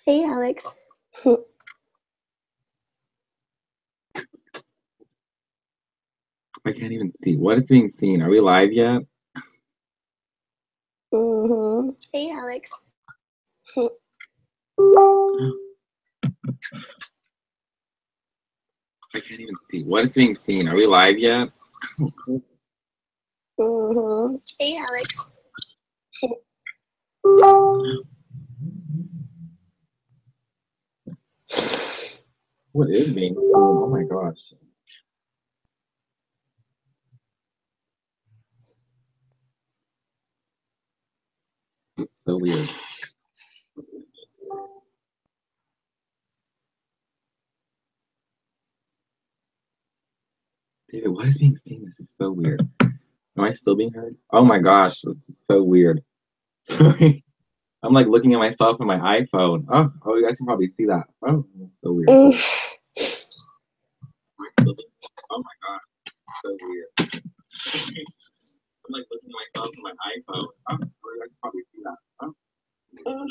Hey, Alex. I can't even see. What is being seen? Are we live yet? Hey, Alex. I can't even see. What is being seen? Are we live yet? Hey, Alex. What is being seen? Oh my gosh. It's so weird. David, what is being seen? This is so weird. Am I still being heard? Oh my gosh, this is so weird. Sorry. I'm like looking at myself on my iPhone. Oh, you guys can probably see that. Oh, so weird. Am I still being, oh my gosh, so weird. I'm like looking at myself on my iPhone. Oh, you guys can probably see that. Oh.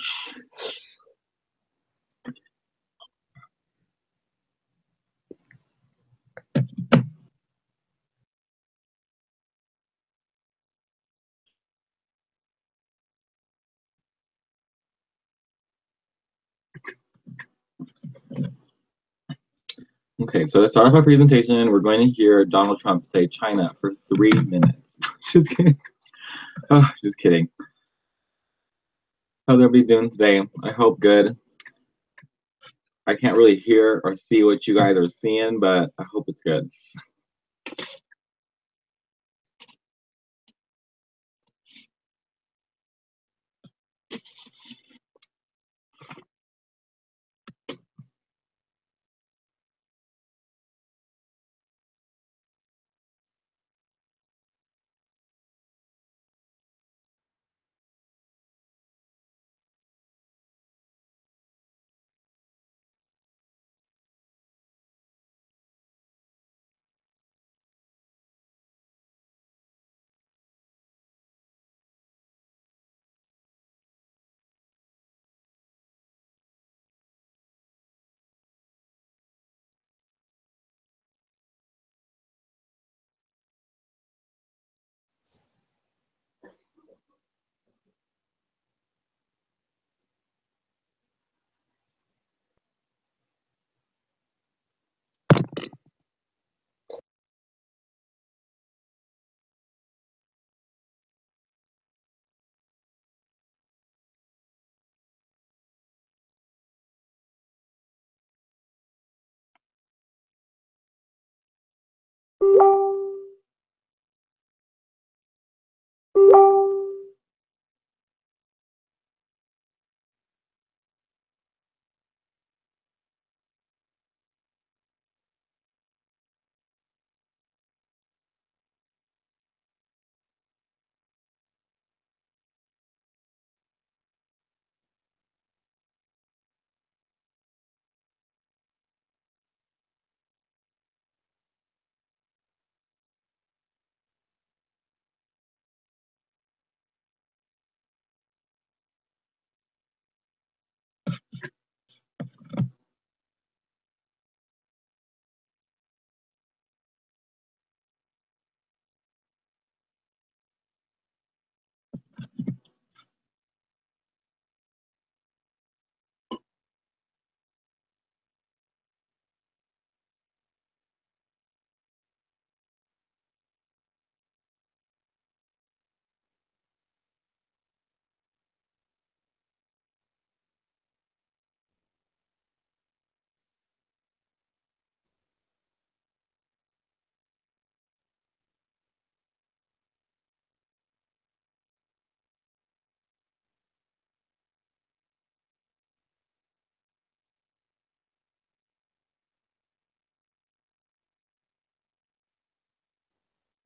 Okay, so to start off our presentation, we're going to hear Donald Trump say China for 3 minutes. Just kidding. Oh, just kidding. How's everybody doing today? I hope good. I can't really hear or see what you guys are seeing, but I hope it's good.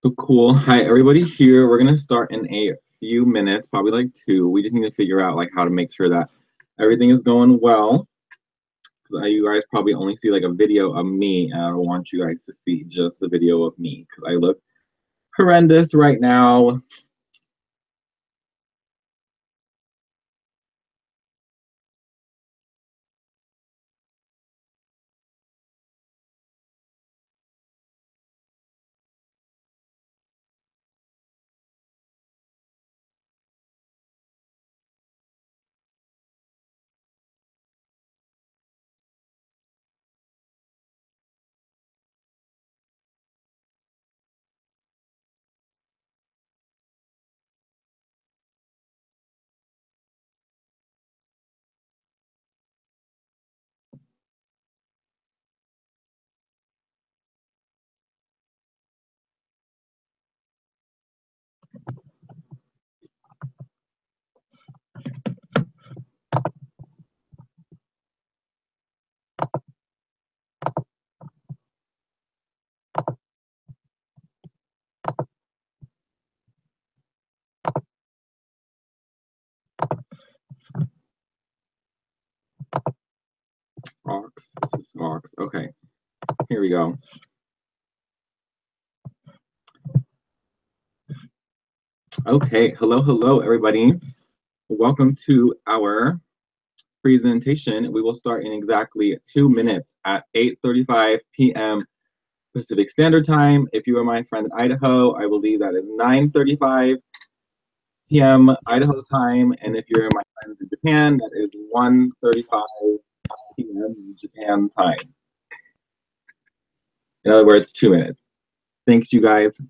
So cool. Hi, everybody here. We're gonna start in a few minutes, probably like 2. We just need to figure out like how to make sure that everything is going well. You guys probably only see like a video of me, and I don't want you guys to see just the video of me because I look horrendous right now. Fox. This is Fox. Okay, here we go. Okay, hello, everybody. Welcome to our presentation. We will start in exactly 2 minutes at 8:35 p.m. Pacific Standard Time. If you are my friend in Idaho, I believe that is 9:35 p.m. Idaho time. And if you're my friends in Japan, that is 1:35 p.m. Japan time. In other words, 2 minutes. Thanks, you guys.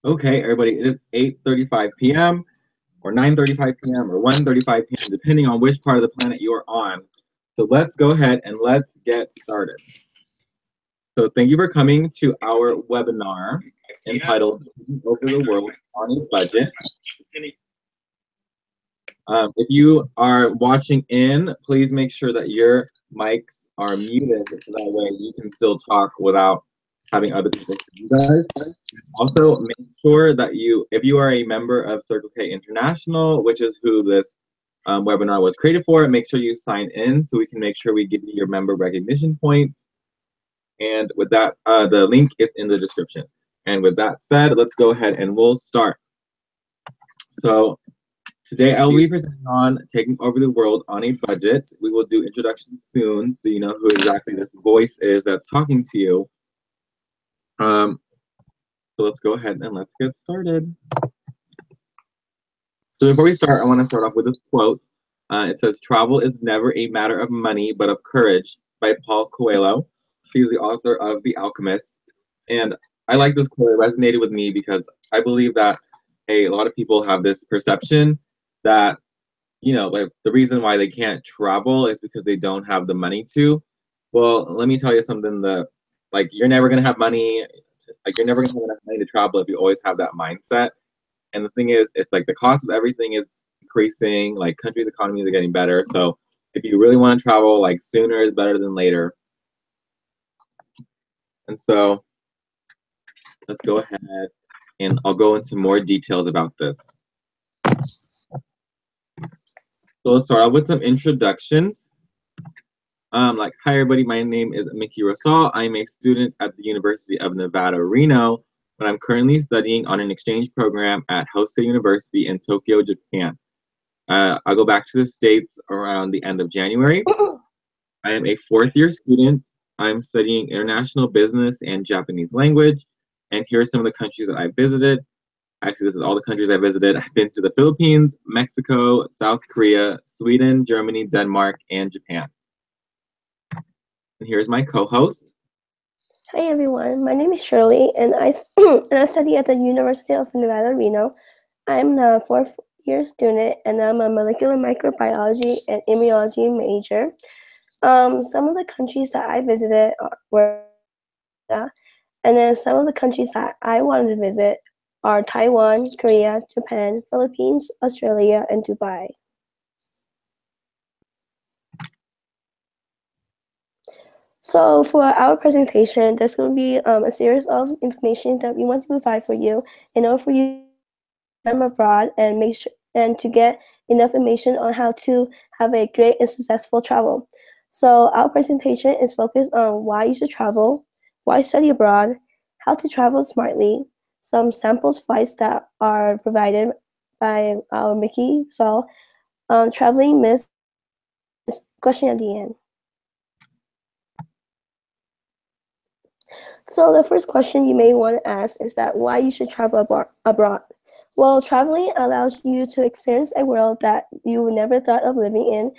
Okay, everybody, it is 8:35 p.m. or 9:35 p.m. or 1:35 p.m., depending on which part of the planet you are on. So let's go ahead and let's get started. So thank you for coming to our webinar entitled Over the World on a Budget. If you are watching in, please make sure that your mics are muted so that way you can still talk without having other people see you guys. Also, make sure that if you are a member of Circle K International, which is who this webinar was created for, make sure you sign in so we can make sure we give you your member recognition points. And with that, the link is in the description. And with that said, let's go ahead and we'll start. So today I'll be presenting on taking over the world on a budget. We will do introductions soon so you know who exactly this voice is that's talking to you. So let's go ahead and let's get started. So before we start, I want to start off with this quote. It says, "Travel is never a matter of money, but of courage," by Paul Coelho. He's the author of The Alchemist. And I like this quote. It resonated with me because I believe that a lot of people have this perception that, like the reason why they can't travel is because they don't have the money to. Well, let me tell you something that, like, you're never gonna have money. Like, you're never gonna have enough money to travel if you always have that mindset. And the thing is, it's like the cost of everything is increasing. Like, countries' economies are getting better. So, if you really want to travel, like, sooner is better than later. And so, let's go ahead and I'll go into more details about this. So let's start out with some introductions. Like, hi everybody, my name is Mickey Rosal. I'm a student at the University of Nevada, Reno, but I'm currently studying on an exchange program at Hosei University in Tokyo, Japan. I'll go back to the States around the end of January. I am a fourth year student. I'm studying international business and Japanese language. And here are some of the countries that I visited. Actually, this is all the countries I visited. I've been to the Philippines, Mexico, South Korea, Sweden, Germany, Denmark, and Japan. And here's my co-host. Hi everyone, my name is Shirley, and I study at the University of Nevada, Reno. I'm a fourth year student, and I'm a molecular microbiology and immunology major. Some of the countries that I visited were, and then some of the countries that I wanted to visit are Taiwan, Korea, Japan, Philippines, Australia, and Dubai. So for our presentation, there's going to be a series of information that we want to provide for you in order for you to come abroad and make sure and to get enough information on how to have a great and successful travel. So our presentation is focused on why you should travel, why study abroad, how to travel smartly, some samples flights that are provided by our Mickey Saul, traveling myths, question at the end. So the first question you may want to ask is that why you should travel abroad. Well, traveling allows you to experience a world that you never thought of living in.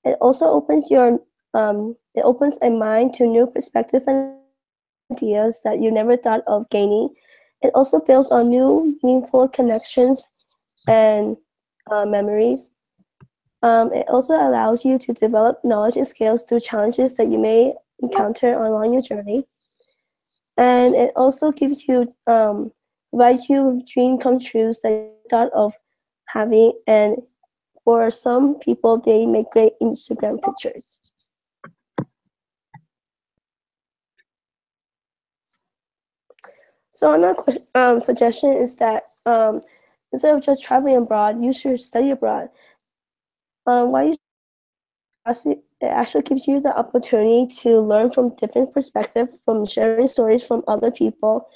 It also opens it opens a mind to new perspectives and ideas that you never thought of gaining. It also builds on new meaningful connections and memories. It also allows you to develop knowledge and skills through challenges that you may encounter along your journey. And it also gives you provides you with dream come trues that you thought of having, and for some people they make great Instagram pictures. So another suggestion is that instead of just traveling abroad, you should study abroad. Why you it actually gives you the opportunity to learn from different perspectives, from sharing stories from other people.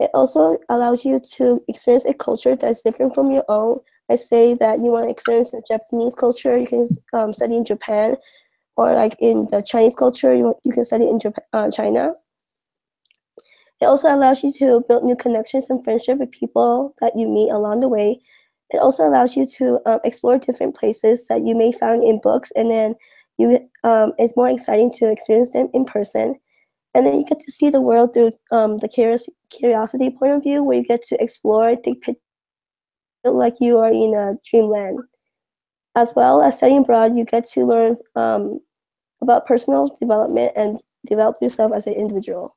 It also allows you to experience a culture that's different from your own. I say that you want to experience the Japanese culture, you can study in Japan, or like in the Chinese culture, you can study in China. It also allows you to build new connections and friendship with people that you meet along the way. It also allows you to explore different places that you may find in books, and then it's more exciting to experience them in person. And then you get to see the world through the curiosity point of view, where you get to explore, take pictures, feel like you are in a dreamland. As well as studying abroad, you get to learn about personal development and develop yourself as an individual.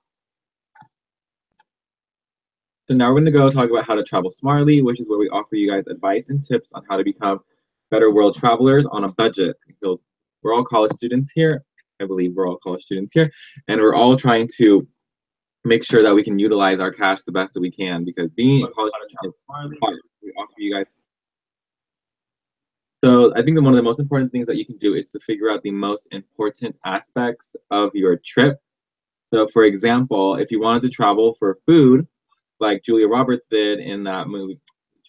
So now we're going to go talk about how to travel smartly, which is where we offer you guys advice and tips on how to become better world travelers on a budget. So we're all college students here. I believe we're all college students here. And we're all trying to make sure that we can utilize our cash the best that we can, because being a college student is hard. We offer you guys. So I think that one of the most important things that you can do is to figure out the most important aspects of your trip. So for example, if you wanted to travel for food, like Julia Roberts did in that movie.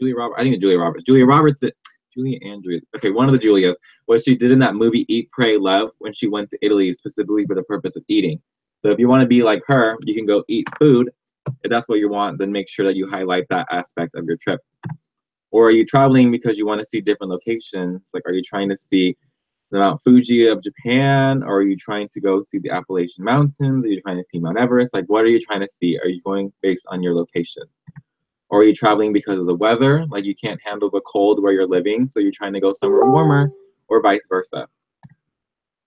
I think it's Julia Roberts. Julia Roberts did. Julia and Julia. Okay, one of the Julias. What she did in that movie, Eat, Pray, Love, when she went to Italy specifically for the purpose of eating. So if you want to be like her, you can go eat food. If that's what you want, then make sure that you highlight that aspect of your trip. Or are you traveling because you want to see different locations? Like, are you trying to see the Mount Fuji of Japan? Or are you trying to go see the Appalachian Mountains? Are you trying to see Mount Everest? Like, what are you trying to see? Are you going based on your location? Or are you traveling because of the weather? Like, you can't handle the cold where you're living, so you're trying to go somewhere warmer, or vice versa.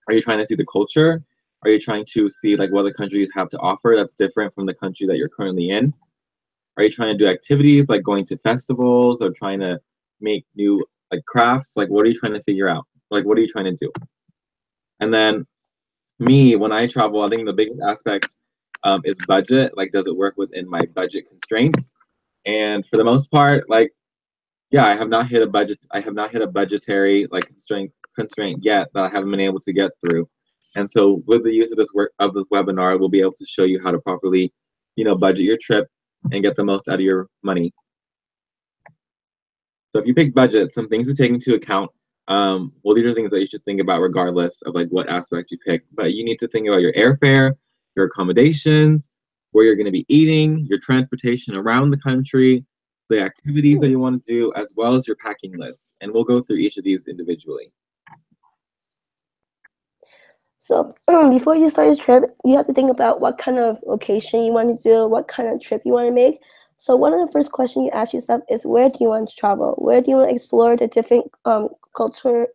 Are you trying to see the culture? Are you trying to see like what the countries have to offer that's different from the country that you're currently in? Are you trying to do activities like going to festivals or trying to make new like crafts? Like what are you trying to figure out? Like what are you trying to do? And then me, when I travel, I think the biggest aspect is budget. Like, does it work within my budget constraints? And for the most part, like, yeah, I have not hit a budget. I have not hit a budgetary like constraint yet that I haven't been able to get through. And so, with the use of this webinar, we'll be able to show you how to properly, budget your trip and get the most out of your money. So if you pick budget, some things to take into account. Well, these are things that you should think about regardless of like what aspect you pick. But you need to think about your airfare, your accommodations, where you're going to be eating, your transportation around the country, the activities that you want to do, as well as your packing list. And we'll go through each of these individually. So before you start your trip, you have to think about what kind of location you want to do, what kind of trip you want to make. So one of the first questions you ask yourself is, where do you want to travel? Where do you want to explore the different culture,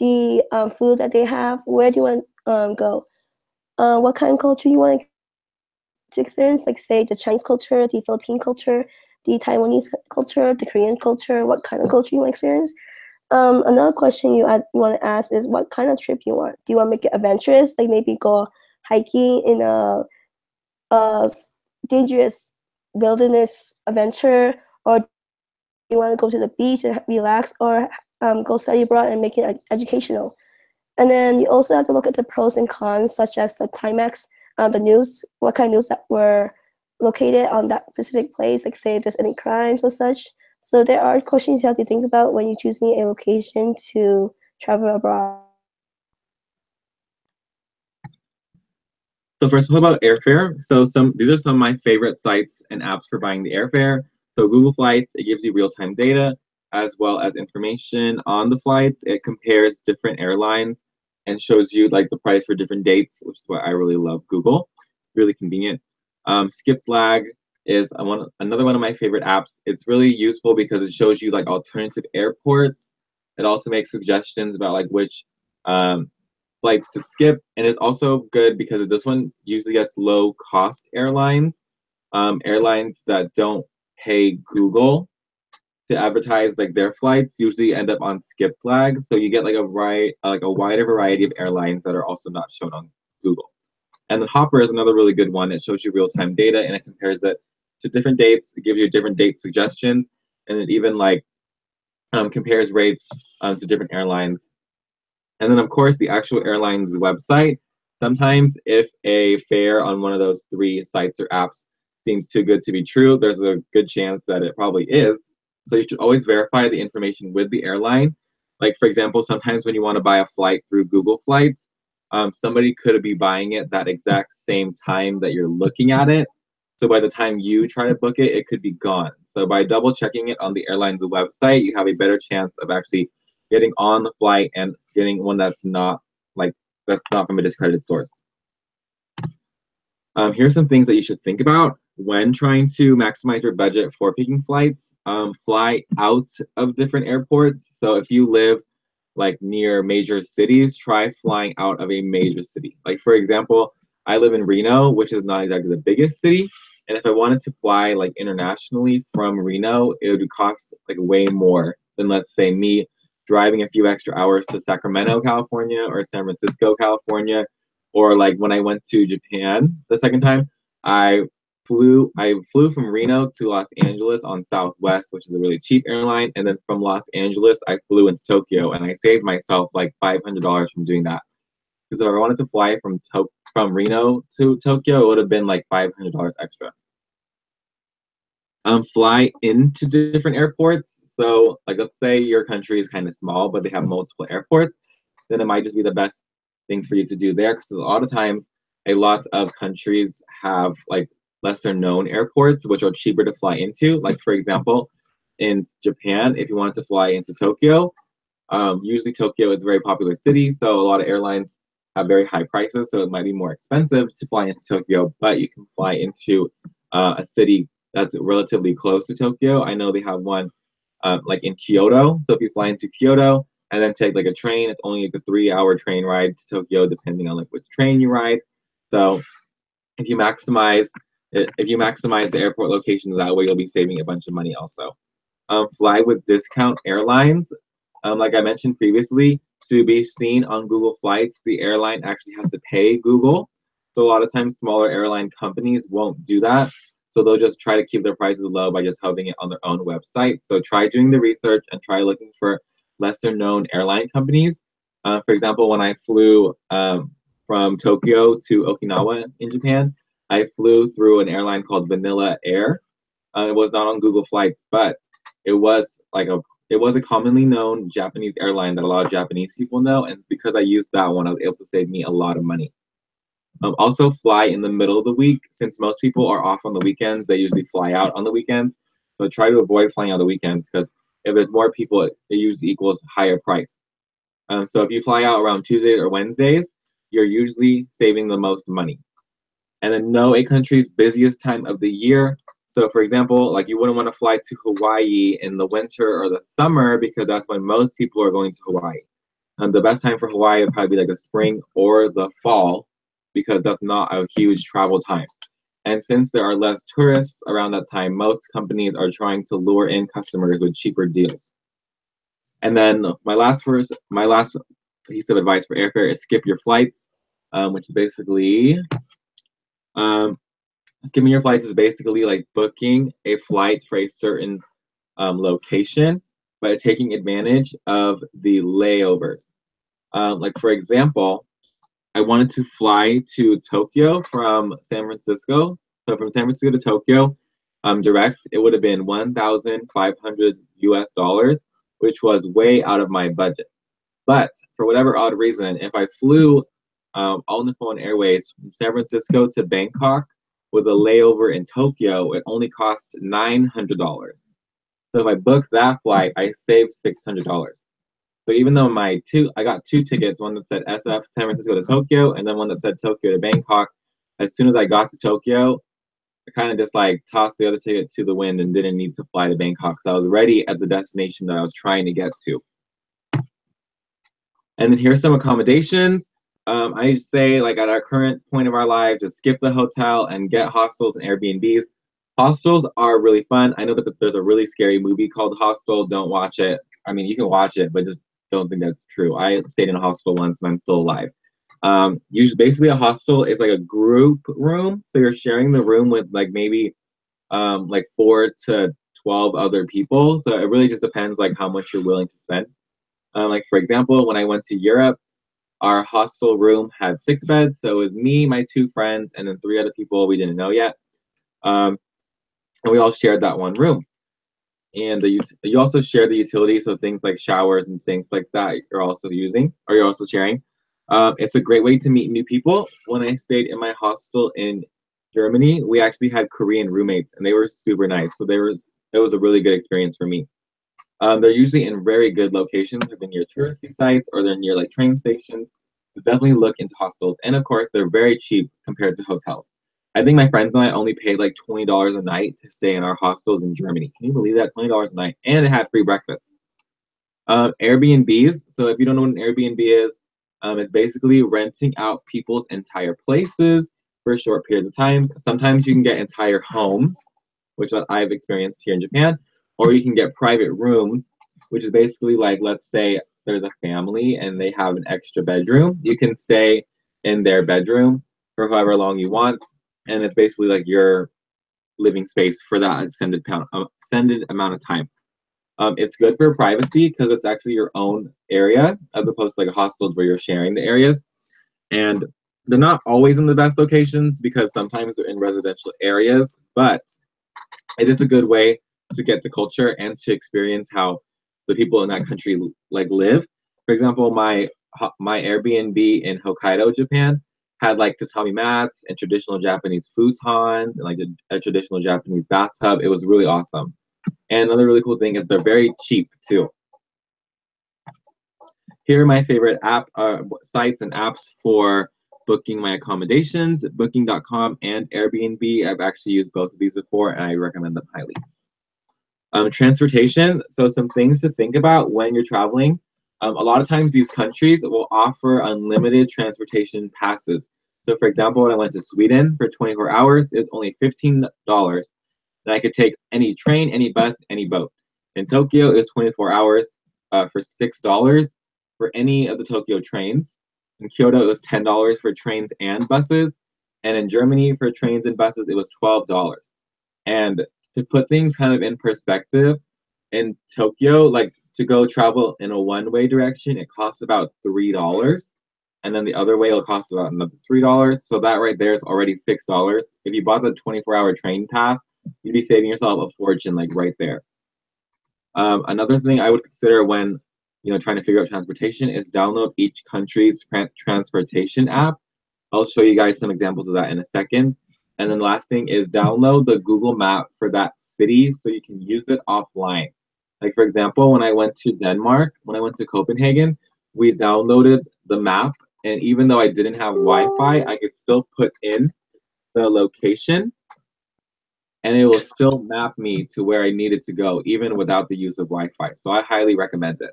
the food that they have? Where do you want to go? What kind of culture you want to experience? Like say the Chinese culture, the Philippine culture, the Taiwanese culture, the Korean culture. What kind of culture you want to experience? Another question you want to ask is, what kind of trip you want? Do you want to make it adventurous, like maybe go hiking in a dangerous wilderness adventure, or do you want to go to the beach and relax, or go study abroad and make it educational? And then you also have to look at the pros and cons, such as the climax, the news, what kind of news that were located on that specific place, like say if there's any crimes or such. So there are questions you have to think about when you're choosing a location to travel abroad. So first of all, about airfare. So these are some of my favorite sites and apps for buying the airfare. So Google Flights, it gives you real-time data as well as information on the flights. It compares different airlines and shows you like the price for different dates, which is why I really love Google. Really convenient. Skip Flag is another one of my favorite apps. It's really useful because it shows you like alternative airports. It also makes suggestions about like which flights to skip, and it's also good because this one usually gets low cost airlines, airlines that don't pay Google to advertise like their flights usually end up on skip flags, so you get like a wider variety of airlines that are also not shown on Google. And then Hopper is another really good one. It shows you real-time data and it compares it to different dates. It gives you different date suggestions, and it even like compares rates to different airlines. And then, of course, the actual airline's website. Sometimes if a fare on one of those 3 sites or apps seems too good to be true, there's a good chance that it probably is. So you should always verify the information with the airline. Like, for example, sometimes when you want to buy a flight through Google Flights, somebody could be buying it that exact same time that you're looking at it. So by the time you try to book it, it could be gone. So by double checking it on the airline's website, you have a better chance of actually getting on the flight and getting one that's not from a discredited source. Here's some things that you should think about when trying to maximize your budget for picking flights. Fly out of different airports. So if you live like near major cities, try flying out of a major city. Like for example, I live in Reno, which is not exactly the biggest city. And if I wanted to fly like internationally from Reno, it would cost like way more than, let's say, me driving a few extra hours to Sacramento, California, or San Francisco, California. Or like when I went to Japan the second time, I flew from Reno to Los Angeles on Southwest, which is a really cheap airline, and then from Los Angeles I flew into Tokyo, and I saved myself like $500 from doing that. Because if I wanted to fly from Reno to Tokyo, it would have been like $500 extra. Fly into different airports. So like let's say your country is kind of small, but they have multiple airports, then it might just be the best thing for you to do there, because a lot of times a lot of countries have like lesser known airports which are cheaper to fly into. Like for example, in Japan, if you wanted to fly into Tokyo, usually Tokyo is a very popular city, so a lot of airlines have very high prices, so it might be more expensive to fly into Tokyo, but you can fly into a city that's relatively close to Tokyo. I know they have one like in Kyoto, so if you fly into Kyoto, and then take like a train. It's only like a 3-hour train ride to Tokyo, depending on like which train you ride. So if you maximize the airport locations that way, you'll be saving a bunch of money also. Fly with discount airlines. Like I mentioned previously, to be seen on Google Flights, the airline actually has to pay Google. So a lot of times smaller airline companies won't do that. So they'll just try to keep their prices low by just having it on their own website. So try doing the research and try looking for lesser known airline companies. For example, when I flew from Tokyo to Okinawa in Japan, I flew through an airline called Vanilla Air. It was not on Google Flights, but it was a commonly known Japanese airline that a lot of Japanese people know, and because I used that one, I was able to save me a lot of money. Also, fly in the middle of the week. Since most people are off on the weekends, they usually fly out on the weekends. So try to avoid flying on the weekends because if there's more people, it usually equals higher price. So if you fly out around Tuesdays or Wednesdays, you're usually saving the most money. And then know a country's busiest time of the year. So for example, like you wouldn't want to fly to Hawaii in the winter or the summer because that's when most people are going to Hawaii. The best time for Hawaii would probably be like the spring or the fall because that's not a huge travel time. And since there are less tourists around that time, most companies are trying to lure in customers with cheaper deals. And then my last piece of advice for airfare is skip your flights, which is basically skimming your flights is basically like booking a flight for a certain location, but taking advantage of the layovers. Like for example, I wanted to fly to Tokyo from San Francisco. So from San Francisco to Tokyo, direct, it would have been 1,500 US dollars, which was way out of my budget. But for whatever odd reason, if I flew All Nippon Airways from San Francisco to Bangkok with a layover in Tokyo, it only cost $900. So if I booked that flight, I saved $600. So even though I got two tickets, one that said SF San Francisco to Tokyo, and then one that said Tokyo to Bangkok. As soon as I got to Tokyo, I kind of just like tossed the other ticket to the wind and didn't need to fly to Bangkok because I was ready at the destination that I was trying to get to. And then here's some accommodations. I say, like at our current point of our life, just skip the hotel and get hostels and Airbnbs. Hostels are really fun. I know that there's a really scary movie called Hostel. Don't watch it. I mean, you can watch it, but just don't think that's true. I stayed in a hostel once and I'm still alive. Usually, basically, a hostel is like a group room. So you're sharing the room with like maybe like 4 to 12 other people. So it really just depends like how much you're willing to spend. Like for example, when I went to Europe, our hostel room had 6 beds. So it was me, my 2 friends, and then 3 other people we didn't know yet. And we all shared that one room. And you also share the utilities, so things like showers and things like that you're also using, or you're also sharing. It's a great way to meet new people. When I stayed in my hostel in Germany, we actually had Korean roommates, and they were super nice. So it was a really good experience for me. They're usually in very good locations, they're near touristy sites, or they're near like train stations. So definitely look into hostels, and of course, they're very cheap compared to hotels. I think my friends and I only paid like $20 a night to stay in our hostels in Germany. Can you believe that? $20 a night, and it had free breakfast. Airbnbs. So if you don't know what an Airbnb is, it's basically renting out people's entire places for short periods of time. Sometimes you can get entire homes, which I've experienced here in Japan, or you can get private rooms, which is basically like, let's say there's a family and they have an extra bedroom. You can stay in their bedroom for however long you want, and it's basically like your living space for that extended amount of time. It's good for privacy because it's actually your own area as opposed to like hostels where you're sharing the areas. And they're not always in the best locations because sometimes they're in residential areas, but it is a good way to get the culture and to experience how the people in that country like live. For example, my Airbnb in Hokkaido, Japan, had like tatami mats and traditional Japanese futons and like a traditional Japanese bathtub. It was really awesome. And another really cool thing is they're very cheap too. Here are my favorite sites and apps for booking my accommodations, booking.com and Airbnb. I've actually used both of these before and I recommend them highly. Transportation, so some things to think about when you're traveling. A lot of times these countries will offer unlimited transportation passes. So for example, when I went to Sweden for 24 hours, it was only $15. And I could take any train, any bus, any boat. In Tokyo, it was 24 hours for $6 for any of the Tokyo trains. In Kyoto, it was $10 for trains and buses. And in Germany, for trains and buses, it was $12. And to put things kind of in perspective, in Tokyo, like to go travel in a one-way direction, it costs about $3. And then the other way will cost about another $3. So that right there is already $6. If you bought the 24-hour train pass, you'd be saving yourself a fortune, like right there. Another thing I would consider when trying to figure out transportation is download each country's transportation app. I'll show you guys some examples of that in a second. And then the last thing is download the Google map for that city so you can use it offline. Like for example, when I went to Denmark, when I went to Copenhagen, we downloaded the map, and even though I didn't have Wi-Fi, I could still put in the location and it will still map me to where I needed to go, even without the use of Wi-Fi. So I highly recommend it.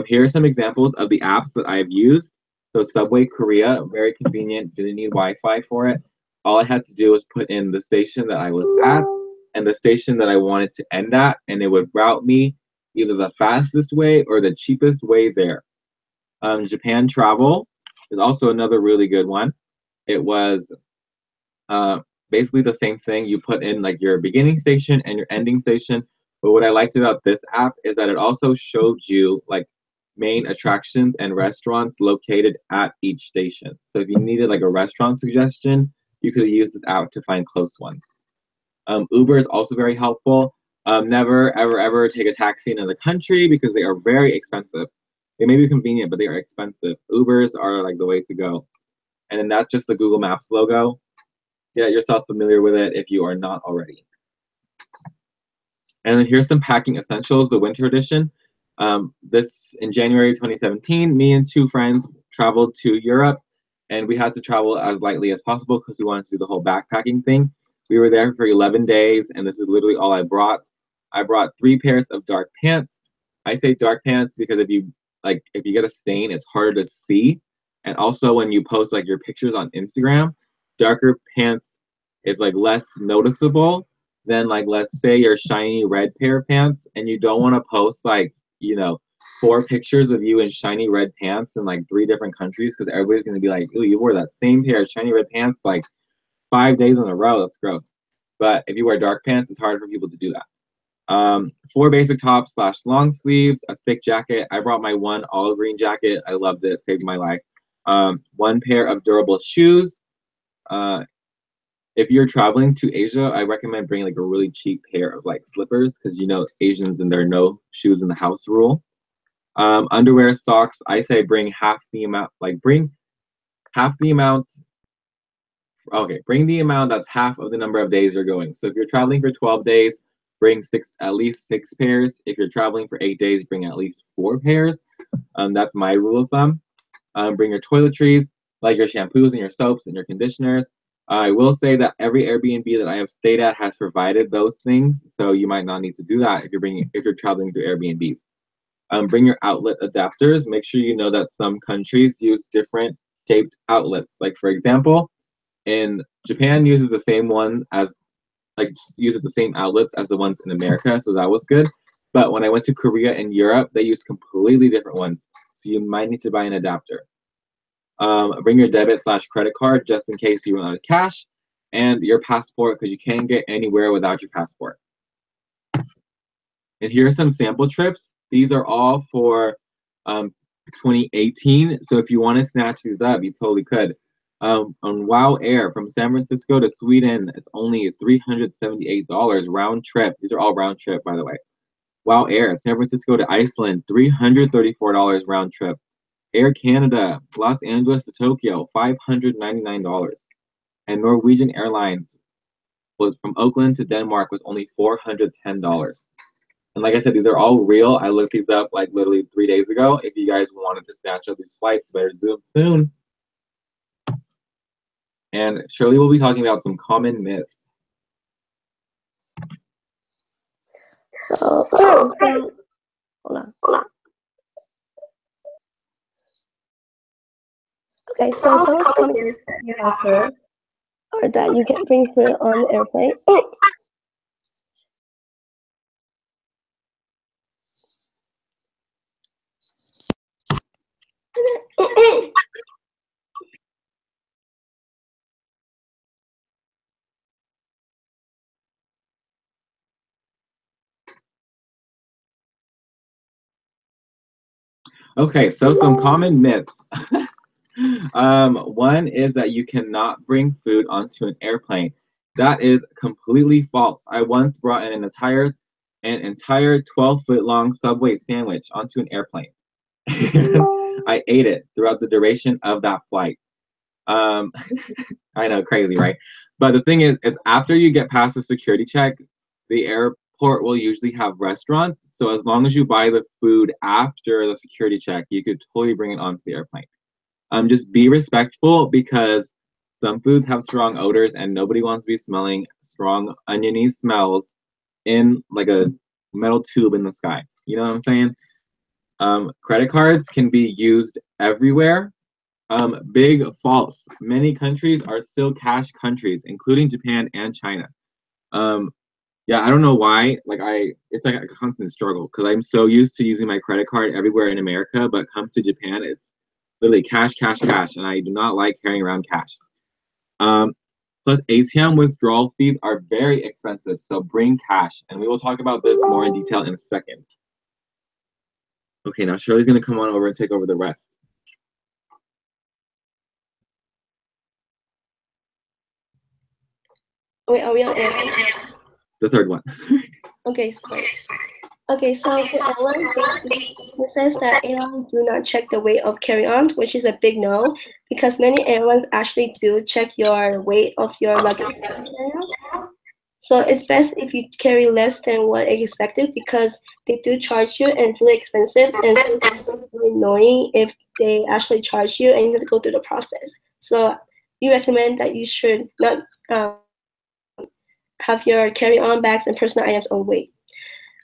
Here are some examples of the apps that I've used. So Subway Korea, very convenient, didn't need Wi-Fi for it. All I had to do was put in the station that I was at and the station that I wanted to end at, and it would route me either the fastest way or the cheapest way there. Japan Travel is also another really good one. It was basically the same thing. You put in like your beginning station and your ending station. But what I liked about this app is that it also showed you like main attractions and restaurants located at each station. So if you needed like a restaurant suggestion, you could use this app to find close ones. Uber is also very helpful. Never, ever, ever take a taxi in another country because they are very expensive. They may be convenient, but they are expensive. Ubers are like the way to go. And then that's just the Google Maps logo. Get yourself familiar with it if you are not already. And then here's some packing essentials, the winter edition. This in January 2017, me and two friends traveled to Europe, and we had to travel as lightly as possible because we wanted to do the whole backpacking thing. We were there for 11 days, and this is literally all I brought. I brought 3 pairs of dark pants. I say dark pants because if you get a stain, it's harder to see. And also when you post like your pictures on Instagram, darker pants is like less noticeable than like, let's say your shiny red pair of pants, and you don't want to post like 4 pictures of you in shiny red pants in like 3 different countries because everybody's going to be like, ooh, you wore that same pair of shiny red pants like 5 days in a row. That's gross. But if you wear dark pants, it's hard for people to do that. 4 basic tops / long sleeves, a thick jacket. I brought my one olive green jacket. I loved it. Saved my life. 1 pair of durable shoes. If you're traveling to Asia, I recommend bringing like a really cheap pair of like slippers because Asians and their no shoes in the house rule. Underwear, socks. I say bring half the amount. Bring the amount that's half of the number of days you're going. So if you're traveling for 12 days, bring at least 6 pairs. If you're traveling for 8 days, bring at least 4 pairs. That's my rule of thumb. Bring your toiletries, like your shampoos and your soaps and your conditioners. I will say that every Airbnb that I have stayed at has provided those things, so you might not need to do that if you're traveling through Airbnbs. Bring your outlet adapters. Make sure you know that some countries use different shaped outlets. Like for example, in Japan uses the same outlets as the ones in America, so that was good. But when I went to Korea and Europe, they used completely different ones, so you might need to buy an adapter. Bring your debit / credit card just in case you run out of cash, and your passport because you can't get anywhere without your passport. And here are some sample trips. These are all for 2018, so if you want to snatch these up, you totally could. On WOW Air from San Francisco to Sweden, it's only $378 round trip. These are all round trip, by the way. WOW Air, San Francisco to Iceland, $334 round trip. Air Canada, Los Angeles to Tokyo, $599. And Norwegian Airlines was from Oakland to Denmark with only $410. And like I said, these are all real. I looked these up like literally 3 days ago. If you guys wanted to snatch up these flights, better do it soon. And Shirley will be talking about some common myths. So hold on. Okay, so some of the common myths that you have heard are that you can't bring food on the airplane. Okay, so some common myths. One is that you cannot bring food onto an airplane. That is completely false. I once brought an entire 12-foot long Subway sandwich onto an airplane. I ate it throughout the duration of that flight. Um, I know, crazy, right? But the thing is after you get past the security check, the airport will usually have restaurants. So as long as you buy the food after the security check, you could totally bring it onto the airplane. Just be respectful because some foods have strong odors and nobody wants to be smelling strong oniony smells in like a metal tube in the sky. You know what I'm saying? Credit cards can be used everywhere. Big false. Many countries are still cash countries, including Japan and China. Um, yeah, I don't know why. It's like a constant struggle because I'm so used to using my credit card everywhere in America, but come to Japan, it's literally cash, cash, cash, and I do not like carrying around cash. Plus, ATM withdrawal fees are very expensive, so bring cash, and we will talk about this more in detail in a second. Okay, now Shirley's gonna come on over and take over the rest. Wait, are we on air? The third one. Okay, sorry. Okay, so for airlines, it says that airlines do not check the weight of carry-on, which is a big no, because many airlines actually do check your weight of your luggage. So it's best if you carry less than what is expected because they do charge you and it's really expensive and it's really annoying if they actually charge you and you have to go through the process. So we recommend that you should not have your carry-on bags and personal items on weight.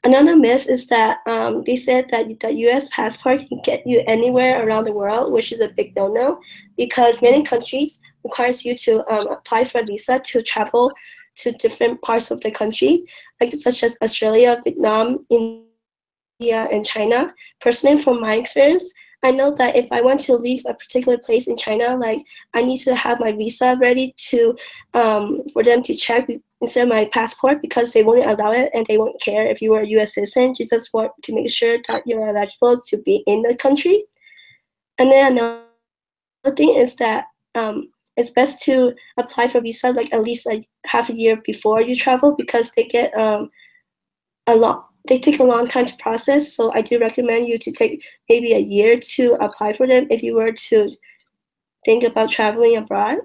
Another myth is that they said that the U.S. passport can get you anywhere around the world, which is a big no-no because many countries requires you to apply for a visa to travel to different parts of the country, like such as Australia, Vietnam, India, and China. Personally, from my experience, I know that if I want to leave a particular place in China, like I need to have my visa ready to for them to check instead of my passport because they won't allow it and they won't care if you are a U.S. citizen. You just want to make sure that you're eligible to be in the country. And then another thing is that it's best to apply for visa like at least like half a year before you travel because they get they take a long time to process. So I do recommend you to take maybe a year to apply for them if you were to think about traveling abroad.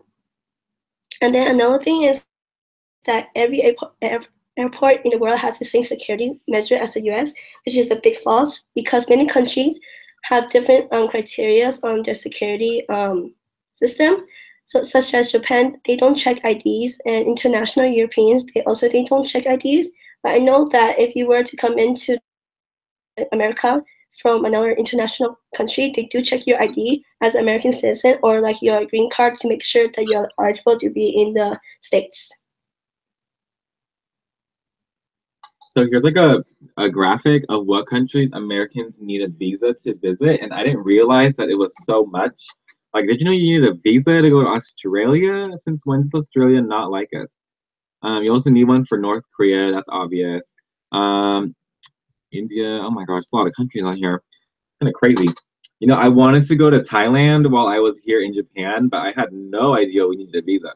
And then another thing is that every airport in the world has the same security measure as the US, which is a big false because many countries have different criteria on their security system. So, such as Japan, they don't check IDs, and international Europeans, they don't check IDs. But I know that if you were to come into America from another international country, they do check your ID as an American citizen or like your green card to make sure that you're eligible to be in the States. So here's like a graphic of what countries Americans need a visa to visit, and I didn't realize that it was so much. Like, did you know you need a visa to go to Australia? Since when does Australia not like us? You also need one for North Korea, that's obvious. India, oh my gosh, a lot of countries on here. Kind of crazy. You know, I wanted to go to Thailand while I was here in Japan, but I had no idea we needed a visa.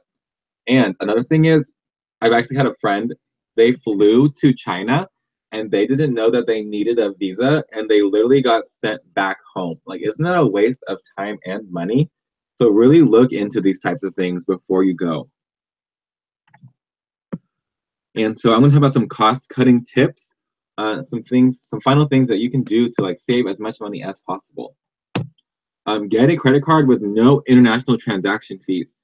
And another thing is, I've actually had a friend, they flew to China and they didn't know that they needed a visa and they literally got sent back home. Like, isn't that a waste of time and money? So really look into these types of things before you go. And so I'm gonna talk about some cost-cutting tips, some final things that you can do to like save as much money as possible. Get a credit card with no international transaction fees.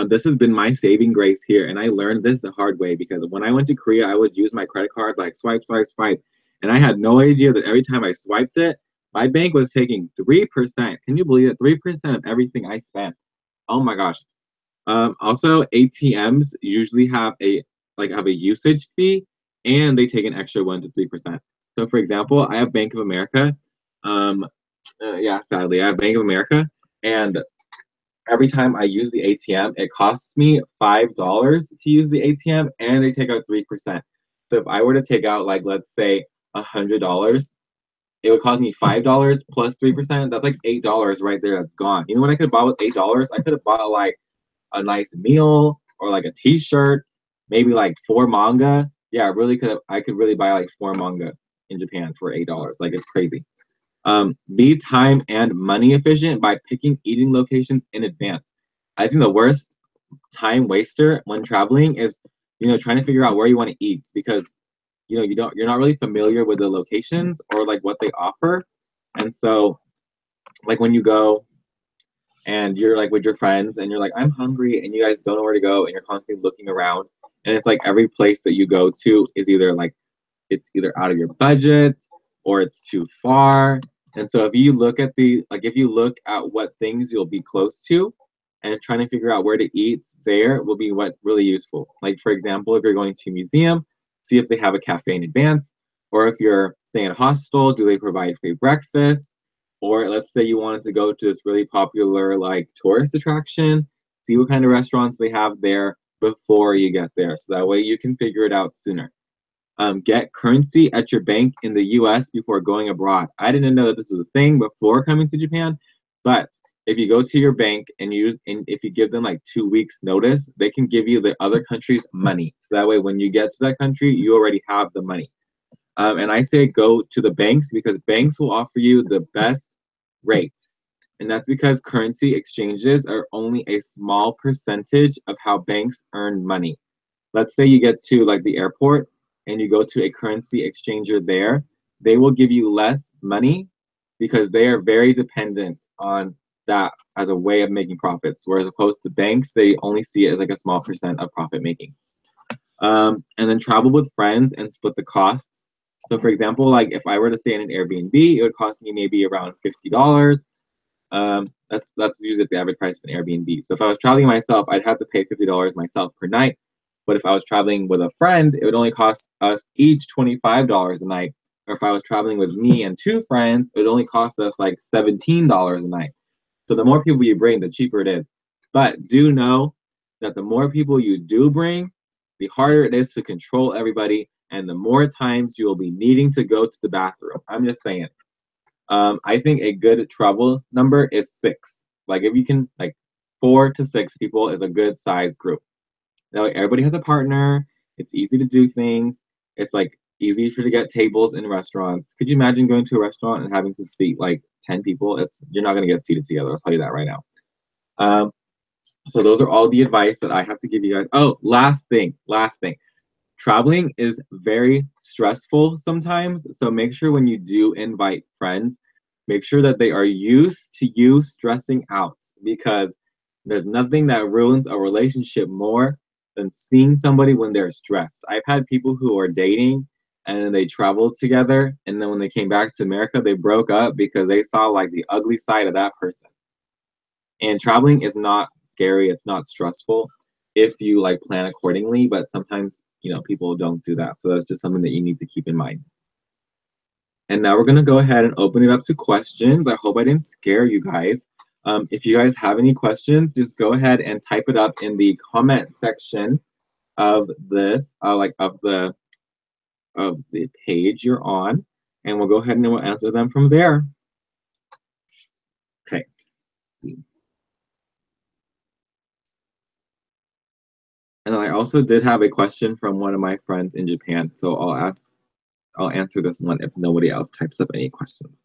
This has been my saving grace here, and I learned this the hard way because when I went to Korea, I would use my credit card like swipe, swipe, swipe, and I had no idea that every time I swiped it, my bank was taking 3%. Can you believe it? 3% of everything I spent. Oh my gosh. Also, ATMs usually have a usage fee, and they take an extra 1 to 3%. So, for example, I have Bank of America. Um, yeah, sadly, I have Bank of America, and every time I use the ATM, it costs me $5 to use the ATM, and they take out 3%. So, if I were to take out, like, let's say $100, it would cost me $5 plus 3%. That's like $8 right there. That's gone. You know what I could have bought with $8? I could have bought like a nice meal or like a t-shirt, maybe like 4 manga. Yeah, I really could have I could really buy like 4 manga in Japan for $8. Like it's crazy. Be time and money efficient by picking eating locations in advance. I think the worst time waster when traveling is, trying to figure out where you want to eat because you're not really familiar with the locations or like what they offer. And so like when you go and you're like with your friends and you're like, I'm hungry, and you guys don't know where to go, and you're constantly looking around. And it's like every place that you go to is either out of your budget or it's too far. And so if you look at what things you'll be close to and trying to figure out where to eat there will be what really useful. Like for example, if you're going to a museum, see if they have a cafe in advance, or if you're staying at a hostel, do they provide free breakfast? Or let's say you wanted to go to this really popular like tourist attraction, see what kind of restaurants they have there before you get there. So that way you can figure it out sooner. Get currency at your bank in the US before going abroad. I didn't know that this was a thing before coming to Japan, but if you go to your bank and if you give them like 2 weeks notice, they can give you the other country's money. So that way when you get to that country, you already have the money. And I say go to the banks because banks will offer you the best rates. And that's because currency exchanges are only a small percentage of how banks earn money. Let's say you get to like the airport and you go to a currency exchanger there, they will give you less money because they are very dependent on that as a way of making profits. Whereas opposed to banks, they only see it as like a small percent of profit making. And then travel with friends and split the costs. So for example, like if I were to stay in an Airbnb, it would cost me maybe around $50. That's usually the average price of an Airbnb. So if I was traveling myself, I'd have to pay $50 myself per night. But if I was traveling with a friend, it would only cost us each $25 a night. Or if I was traveling with me and 2 friends, it would only cost us like $17 a night. So the more people you bring, the cheaper it is. But do know that the more people you do bring, the harder it is to control everybody, and the more times you will be needing to go to the bathroom. I'm just saying. I think a good travel number is 6. Like if you can, like 4 to 6 people is a good size group. Now everybody has a partner. It's easy to do things. It's like easy for you to get tables in restaurants. Could you imagine going to a restaurant and having to seat like 10 people? You're not gonna get seated together. I'll tell you that right now. Um, so those are all the advice that I have to give you guys. Oh, last thing. Traveling is very stressful sometimes. So make sure when you do invite friends, make sure that they are used to you stressing out because there's nothing that ruins a relationship more than seeing somebody when they're stressed. I've had people who are dating and then they traveled together, and then when they came back to America, they broke up because they saw like the ugly side of that person. And traveling is not scary, it's not stressful if you like plan accordingly, but sometimes, people don't do that. So that's just something that you need to keep in mind. And now we're going to go ahead and open it up to questions. I hope I didn't scare you guys. If you guys have any questions, just go ahead and type it up in the comment section of this, of the page you're on, and we'll go ahead and we'll answer them from there. Okay. And I also did have a question from one of my friends in Japan, so I'll answer this one if nobody else types up any questions.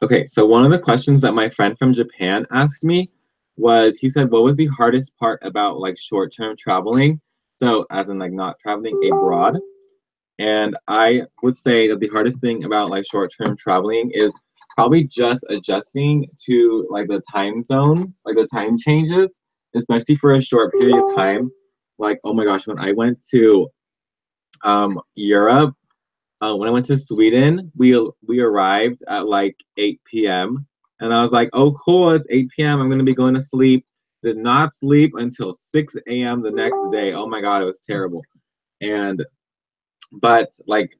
Okay, so one of the questions that my friend from Japan asked me was, he said, what was the hardest part about like short-term traveling? So as in like not traveling abroad. And I would say that the hardest thing about like short-term traveling is probably just adjusting to like the time zones, like the time changes, especially for a short period of time. Like, oh my gosh, when I went to Europe, when I went to Sweden, we arrived at like 8 p.m. and I was like, oh cool, it's 8 p.m. I'm gonna be going to sleep. Did not sleep until 6 a.m. the next day. Oh my god, it was terrible. And but like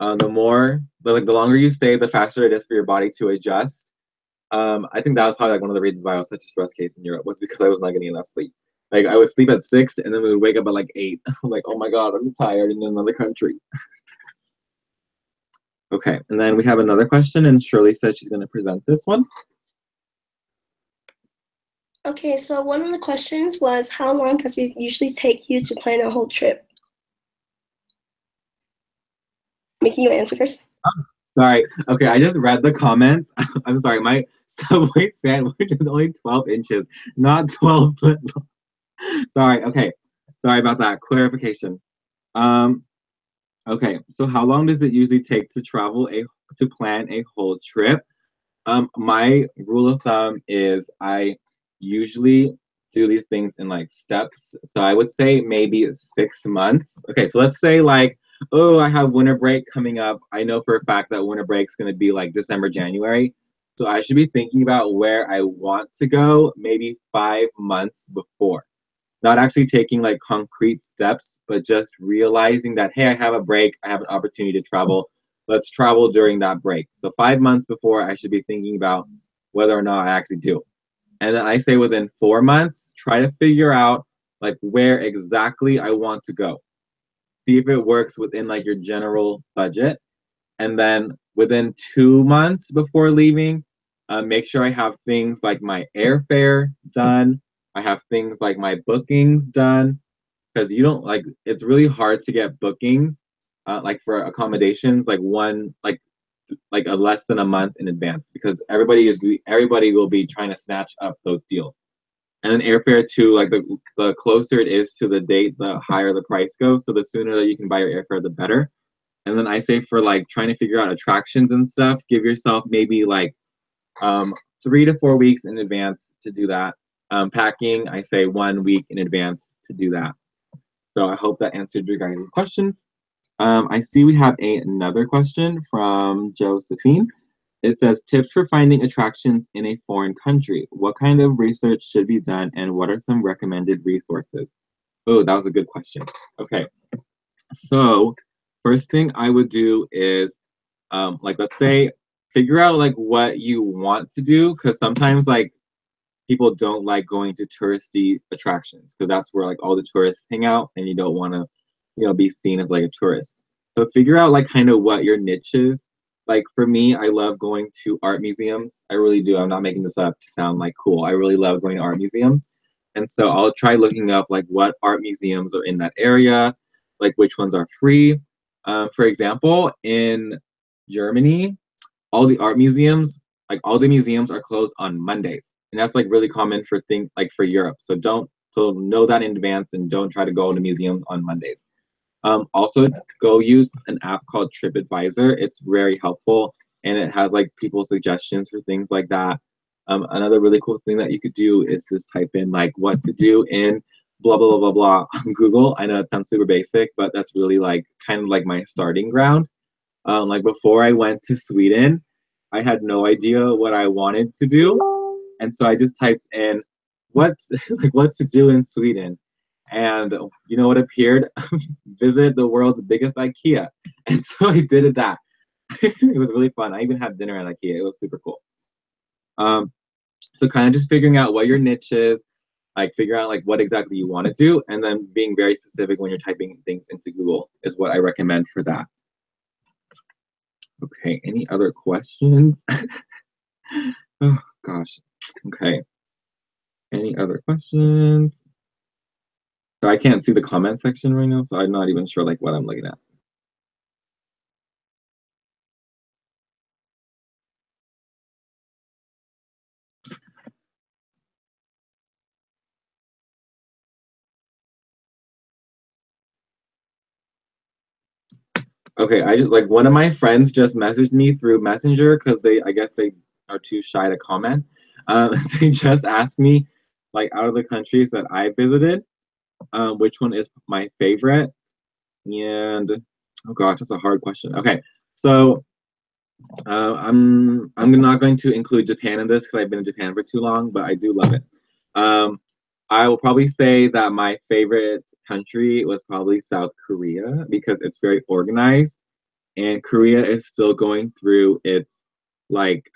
the longer you stay, the faster it is for your body to adjust. I think that was probably like one of the reasons why I was such a stress case in Europe was because I was not getting enough sleep. Like I would sleep at 6 and then we would wake up at like 8. I'm like, oh my god, I'm tired in another country. Okay, and then we have another question, and Shirley said she's going to present this one. Okay, so one of the questions was, how long does it usually take you to plan a whole trip? Making you answer first. Sorry. Okay, I just read the comments. I'm sorry. My Subway sandwich is only 12 inches, not 12 foot long. Sorry. Okay. Sorry about that. Clarification. Um, okay. So how long does it usually take to plan a whole trip? My rule of thumb is I usually do these things in like steps. So I would say maybe 6 months. Okay, so let's say like, oh, I have winter break coming up. I know for a fact that winter break's gonna be like December, January. So I should be thinking about where I want to go maybe 5 months before. Not actually taking like concrete steps, but just realizing that, hey, I have a break, I have an opportunity to travel. Let's travel during that break. So 5 months before, I should be thinking about whether or not I actually do. And then I say within 4 months, try to figure out like where exactly I want to go. See if it works within like your general budget. And then within 2 months before leaving, make sure I have things like my airfare done. I have things like my bookings done because you don't like it's really hard to get bookings like for accommodations like like a less than a month in advance because everybody will be trying to snatch up those deals. And then airfare too, like the closer it is to the date, the higher the price goes. So the sooner that you can buy your airfare, the better. And then I say for like trying to figure out attractions and stuff, give yourself maybe like um, 3 to 4 weeks in advance to do that. Packing, I say 1 week in advance to do that. So I hope that answered your guys' questions. I see we have another question from Josephine. It says, tips for finding attractions in a foreign country. What kind of research should be done and what are some recommended resources? Oh, that was a good question. Okay, so first thing I would do is like let's say figure out like what you want to do because sometimes like people don't like going to touristy attractions because that's where like all the tourists hang out and you don't want to be seen as like a tourist. So figure out like kind of what your niche is. Like for me, I love going to art museums. I really do. I'm not making this up to sound like cool. I really love going to art museums. And so I'll try looking up like what art museums are in that area, like which ones are free. For example, in Germany, all the museums are closed on Mondays. And that's like really common for things like for Europe. So know that in advance and don't try to go to museums on Mondays. Also, go use an app called TripAdvisor. It's very helpful and it has like people's suggestions for things like that. Another really cool thing that you could do is just type in like what to do in blah blah blah blah blah on Google. I know it sounds super basic, but that's really like kind of like my starting ground. Like before I went to Sweden, I had no idea what I wanted to do, and so I just typed in what like what to do in Sweden, and you know what appeared? Visit the world's biggest IKEA, and so I did it. That it was really fun. I even had dinner at IKEA. It was super cool. Um, so kind of just figuring out what your niche is, like figure out like what exactly you want to do, and then being very specific when you're typing things into Google is what I recommend for that. Okay, any other questions? Oh gosh. Okay. Any other questions? So I can't see the comment section right now, so I'm not even sure like what I'm looking at. Okay, I just like one of my friends just messaged me through Messenger because I guess they are too shy to comment. They just asked me, like, out of the countries that I visited, which one is my favorite? And oh gosh, that's a hard question. Okay, so I'm not going to include Japan in this because I've been in Japan for too long, but I do love it. Um, I will probably say that my favorite country was probably South Korea because it's very organized, and Korea is still going through its like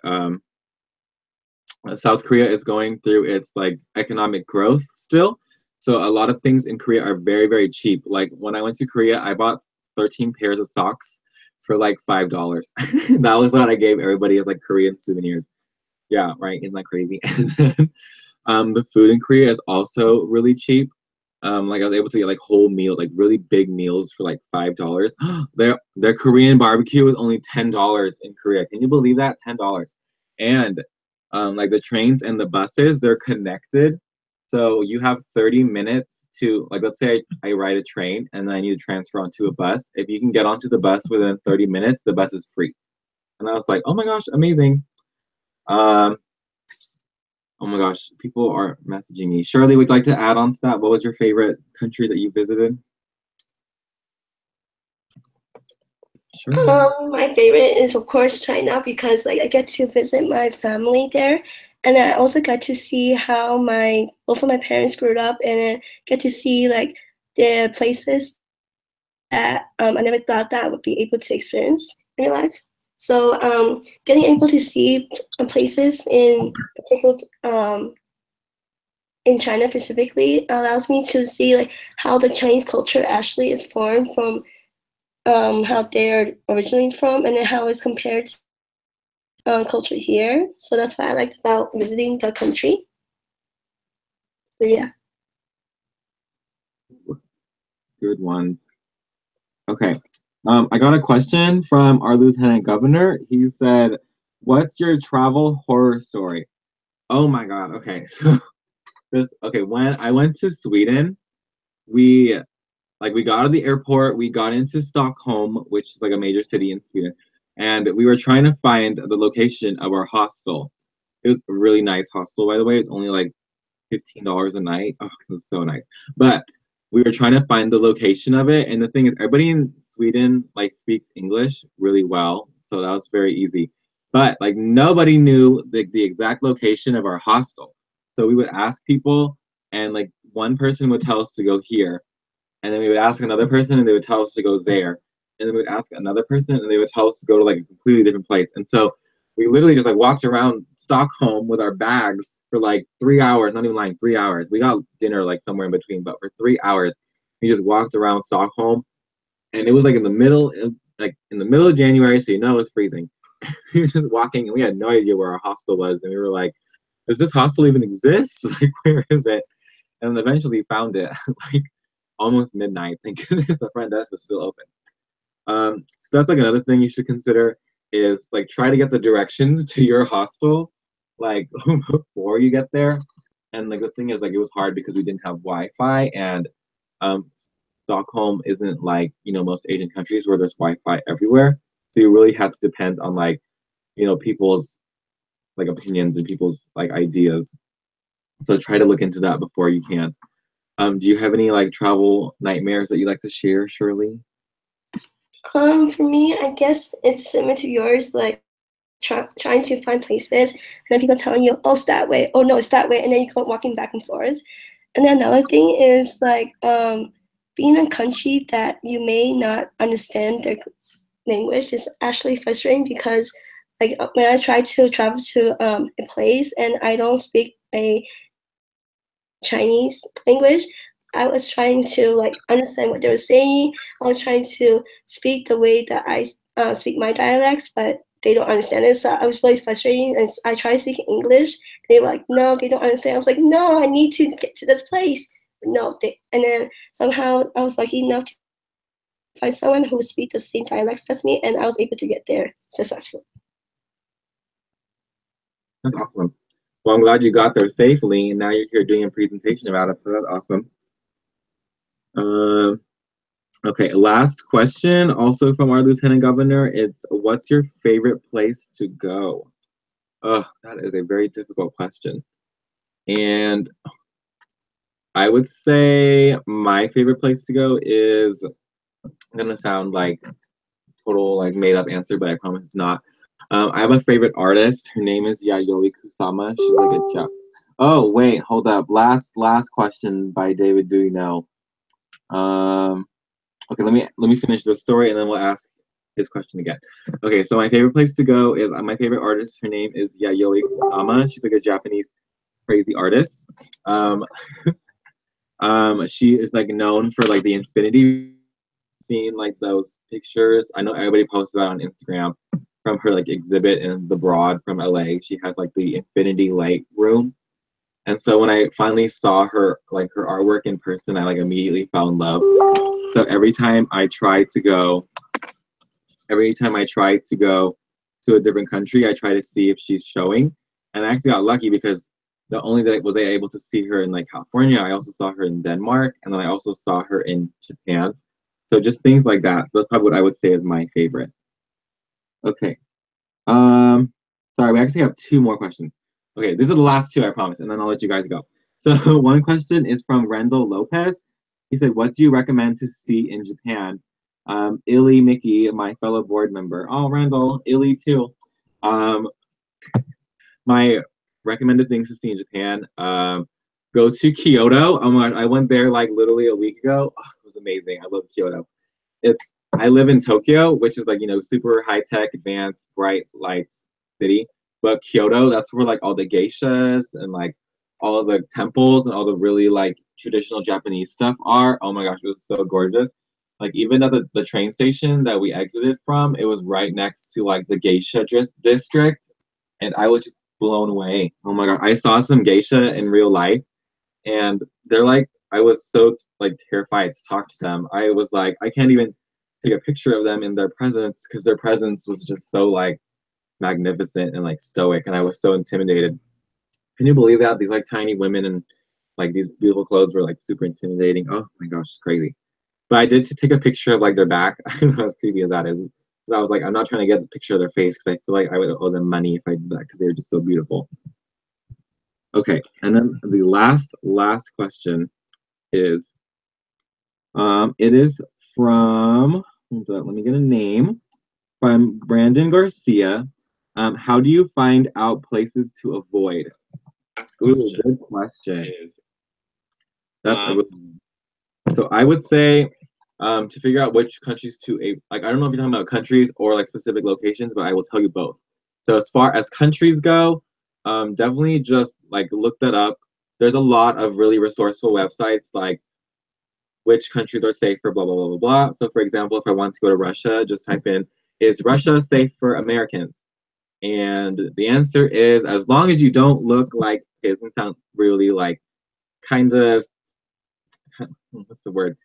South Korea is going through its like economic growth still. So a lot of things in Korea are very, very cheap. Like when I went to Korea, I bought 13 pairs of socks for like $5. That was what I gave everybody as like Korean souvenirs. Yeah, right. Isn't that crazy? The food in Korea is also really cheap. Like I was able to get like whole meal, like really big meals for like $5. Their Korean barbecue was only $10 in Korea. Can you believe that? $10. And like the trains and the buses, they're connected. So you have 30 minutes to like let's say I ride a train and then I need to transfer onto a bus. If you can get onto the bus within 30 minutes, the bus is free. And I was like, oh my gosh, amazing. Um, Oh my gosh, people are messaging me. Shirley, would you like to add on to that? What was your favorite country that you visited? Shirley. My favorite is of course China because like I get to visit my family there, and I also get to see how my both of my parents grew up, and I get to see like the places that I never thought that I would be able to experience in real life. So getting able to see places in particular in China specifically allows me to see like how the Chinese culture actually is formed from how they're originally from, and then how it's compared to culture here. So that's what I like about visiting the country. So yeah. Good ones. Okay. I got a question from our Lieutenant Governor. He said, what's your travel horror story? Oh my God. Okay. So when I went to Sweden, we we got out of the airport, we got into Stockholm, which is like a major city in Sweden, and we were trying to find the location of our hostel. It was a really nice hostel, by the way. It's only like $15 a night. Oh, it was so nice. But we were trying to find the location of it, and the thing is, everybody in Sweden like speaks English really well, so that was very easy. But like nobody knew the exact location of our hostel, so we would ask people, and like one person would tell us to go here, and then we would ask another person and they would tell us to go there, and then we would ask another person and they would tell us to go to like a completely different place. And so we literally just like walked around Stockholm with our bags for like 3 hours, not even lying, 3 hours. We got dinner like somewhere in between, but for 3 hours we just walked around Stockholm, and it was like in the middle of January, so you know it was freezing. We were just walking and we had no idea where our hostel was, and we were like, does this hostel even exist? Like, where is it? And then eventually found it like almost midnight. Thank goodness the front desk was still open. So that's like another thing you should consider is like try to get the directions to your hostel like before you get there. And like the thing is like it was hard because we didn't have Wi-Fi, and um, Stockholm isn't like most Asian countries where there's Wi-Fi everywhere. So you really had to depend on like people's like opinions and people's like ideas. So try to look into that before you can. Do you have any like travel nightmares that you like to share, Shirley? For me, I guess it's similar to yours. Like trying to find places, and then people telling you, "Oh, it's that way," "Oh, no, it's that way," and then you go walking back and forth. And then another thing is like being in a country that you may not understand their language is actually frustrating because like when I try to travel to a place and I don't speak a Chinese language, I was trying to like understand what they were saying. I was trying to speak the way that I speak my dialects, but they don't understand it. So I was really frustrating, and I tried speaking English. They were like, "No, they don't understand." I was like, "No, I need to get to this place." But no, and then somehow I was lucky enough to find someone who speaks the same dialects as me, and I was able to get there successfully. That's awesome. Well, I'm glad you got there safely, and now you're here doing a presentation about it. So that's awesome. Um, Okay, last question, also from our Lieutenant Governor. It's what's your favorite place to go? Oh, that is a very difficult question. And I would say my favorite place to go is gonna sound like total like made up answer, but I promise it's not. I have a favorite artist. Her name is Yayoi Kusama. She's like a chef. Oh wait, hold up. Last question by David. Do you know? Okay, let me finish this story and then we'll ask his question again. Okay, so my favorite place to go is my favorite artist. Her name is Yayoi Kusama. She's like a Japanese crazy artist. Um, she is like known for like the infinity. Seen like those pictures. I know everybody posts that on Instagram from her like exhibit in the Broad from LA. She has like the infinity light room. And so when I finally saw her like her artwork in person, I like immediately fell in love. So every time I try to go to a different country, I try to see if she's showing. And I actually got lucky because not only that was I able to see her in like California, I also saw her in Denmark, and then I also saw her in Japan. So just things like that. That's probably what I would say is my favorite. Okay. Um, sorry, we actually have two more questions. Okay, these are the last two, I promise, and then I'll let you guys go. So one question is from Rendell Lopez. He said, "What do you recommend to see in Japan?" Illy Mickey, my fellow board member. Oh, Rendell, Illy too. Um, my recommended things to see in Japan. Go to Kyoto. I went there like literally a week ago. Oh, it was amazing. I love Kyoto. I live in Tokyo, which is like, super high tech, advanced, bright lights city. But Kyoto, that's where like all the geishas and like all of the temples and all the really like traditional Japanese stuff are. Oh my gosh, it was so gorgeous. Like even at the train station that we exited from, it was right next to like the geisha district. And I was just blown away. Oh my god. I saw some geisha in real life and they're like I was so like terrified to talk to them. I was like, I can't even take a picture of them in their presence because their presence was just so like magnificent and like stoic, and I was so intimidated. Can you believe that these like tiny women and like these beautiful clothes were like super intimidating? Oh my gosh, it's crazy. But I did take a picture of like their back. I don't know as creepy as that is. Because I was like, I'm not trying to get a picture of their face because I feel like I would owe them money if I did that because they were just so beautiful. Okay, and then the last question is it is from, let me get a name, from Brandon Garcia. How do you find out places to avoid? Ooh, good question. That's a So I would say to figure out which countries like I don't know if you're talking about countries or like specific locations, but I will tell you both. So as far as countries go, definitely just like look that up. There's a lot of really resourceful websites like which countries are safe for blah blah blah blah blah. So for example, if I want to go to Russia, just type in is Russia safe for Americans? And the answer is as long as you don't look like okay, it doesn't sound really like kind of what's the word?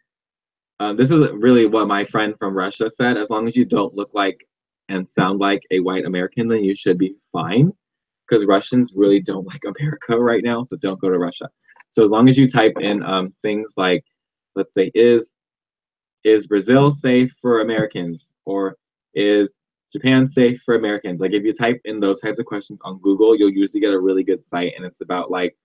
This is really what my friend from Russia said. As long as you don't look like and sound like a white American, then you should be fine. Because Russians really don't like America right now, so don't go to Russia. So as long as you type in things like, let's say, is Brazil safe for Americans? Or is Japan safe for Americans? Like if you type in those types of questions on Google, you'll usually get a really good site, and it's about like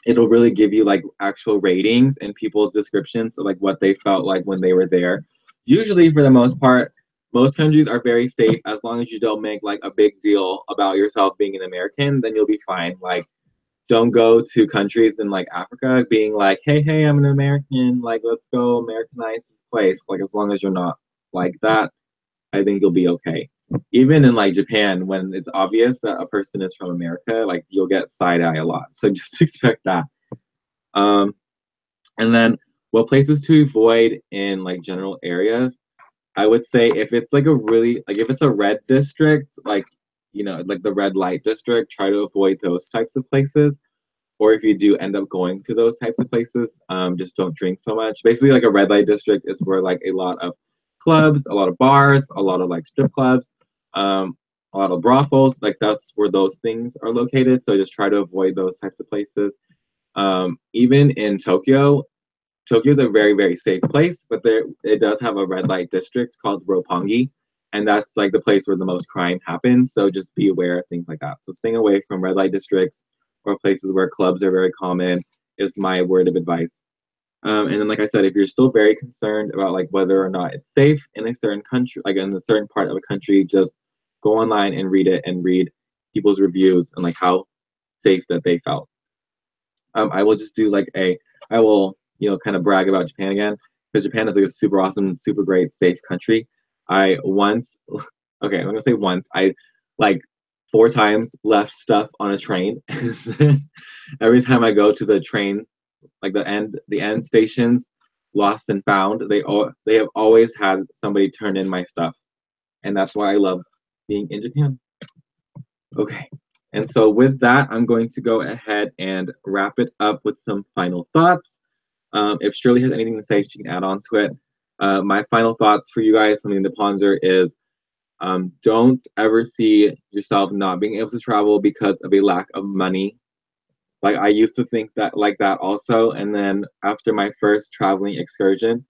it'll really give you like actual ratings and people's descriptions of like what they felt like when they were there. Usually, for the most part, most countries are very safe as long as you don't make like a big deal about yourself being an American, then you'll be fine. Like don't go to countries in like Africa being like, hey, I'm an American, like let's go Americanize this place. Like as long as you're not like that, I think you'll be okay. Even in like Japan, when it's obvious that a person is from America, like you'll get side eye a lot. So just expect that. Um, and then what places to avoid in like general areas? I would say if it's like a really like if it's a red district, like like the red light district, try to avoid those types of places. Or if you do end up going to those types of places, just don't drink so much. Basically, like a red light district is where like a lot of clubs, a lot of bars, a lot of like strip clubs, a lot of brothels. Like that's where those things are located. So just try to avoid those types of places. Even in Tokyo, Tokyo is a very, very safe place, but it does have a red light district called Roppongi, and that's like the place where the most crime happens. So just be aware of things like that. So staying away from red light districts or places where clubs are very common is my word of advice. And then, like I said, if you're still very concerned about like whether or not it's safe in a certain country, like in a certain part of a country, just go online and read it and read people's reviews and like how safe that they felt. I will just do like I will, kind of brag about Japan again, because Japan is like a super awesome, super great, safe country. I once, okay, I'm gonna say once, I like 4 times left stuff on a train. Every time I go to the train, like the end stations, lost and found, they have always had somebody turn in my stuff, and that's why I love being in Japan. Okay. And so with that, I'm going to go ahead and wrap it up with some final thoughts. If Shirley has anything to say, she can add on to it. My final thoughts for you guys, something to ponder, is don't ever see yourself not being able to travel because of a lack of money. Like I used to think that like that also. And then after my first traveling excursion,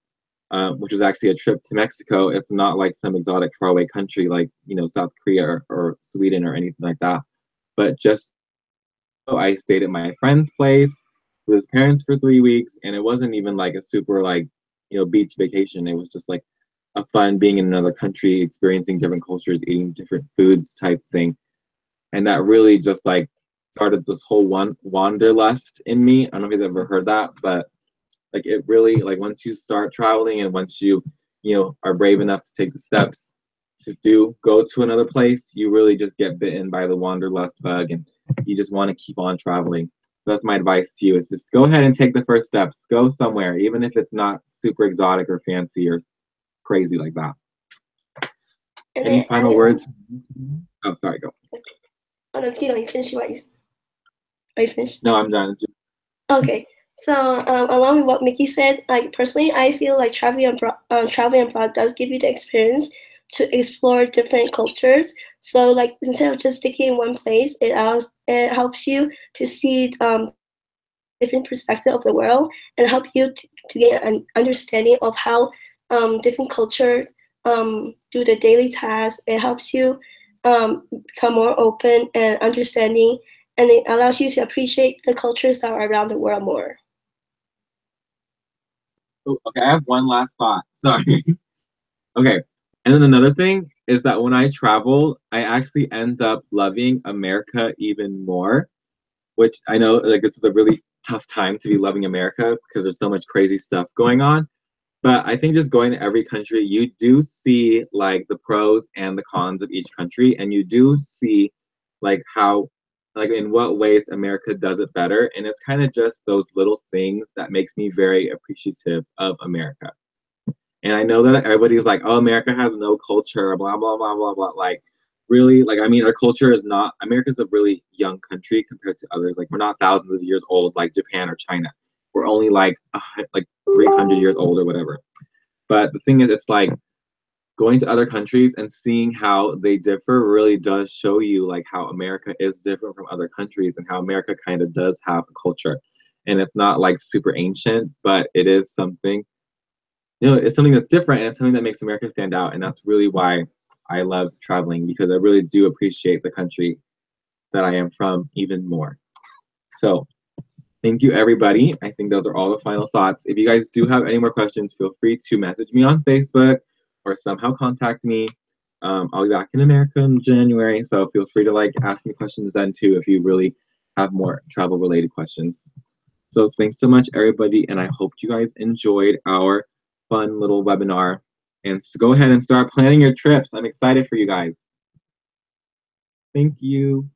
which was actually a trip to Mexico, it's not like some exotic faraway country like, South Korea or Sweden or anything like that. But just so I stayed at my friend's place with his parents for 3 weeks, and it wasn't even like a super like, beach vacation. It was just like a fun being in another country, experiencing different cultures, eating different foods type thing. And that really just like started this whole wanderlust in me. I don't know if you've ever heard that, but like it really, like once you start traveling and once you are brave enough to take the steps to go to another place, you really just get bitten by the wanderlust bug, and you just want to keep on traveling. That's my advice to you, is just go ahead and take the first steps. Go somewhere, even if it's not super exotic or fancy or crazy like that. And Any final words? Oh, sorry, go. Oh, no, Tito, you finished? Are you finished? No, I'm done. Okay. So, along with what Mickey said, like personally, I feel like traveling abroad does give you the experience to explore different cultures. So, like instead of just sticking in one place, it helps you to see different perspective of the world and help you to get an understanding of how different cultures do their daily tasks. It helps you become more open and understanding, and it allows you to appreciate the cultures that are around the world more. Oh, okay, I have one last thought. Sorry. Okay. And then another thing is that when I travel, I actually end up loving America even more, which I know like it's a really tough time to be loving America because there's so much crazy stuff going on. But I think just going to every country, you do see like the pros and the cons of each country, and you do see like how, like in what ways America does it better. And it's kind of just those little things that makes me very appreciative of America. And I know that everybody's like, oh, America has no culture, blah, blah, blah, blah, blah. Like, really, like, I mean, our culture is not, America's a really young country compared to others. Like, we're not thousands of years old like Japan or China. We're only like 300 years old or whatever. But the thing is, it's like going to other countries and seeing how they differ really does show you like how America is different from other countries and how America kind of does have a culture. And it's not like super ancient, but it is something, it's something that's different, and it's something that makes America stand out. And that's really why I love traveling, because I really do appreciate the country that I am from even more. So thank you, everybody. I think those are all the final thoughts. If you guys do have any more questions, feel free to message me on Facebook or somehow contact me. I'll be back in America in January, so feel free to like ask me questions then too if you really have more travel related questions. So thanks so much, everybody, and I hope you guys enjoyed our fun little webinar. And go ahead and start planning your trips. I'm excited for you guys. Thank you.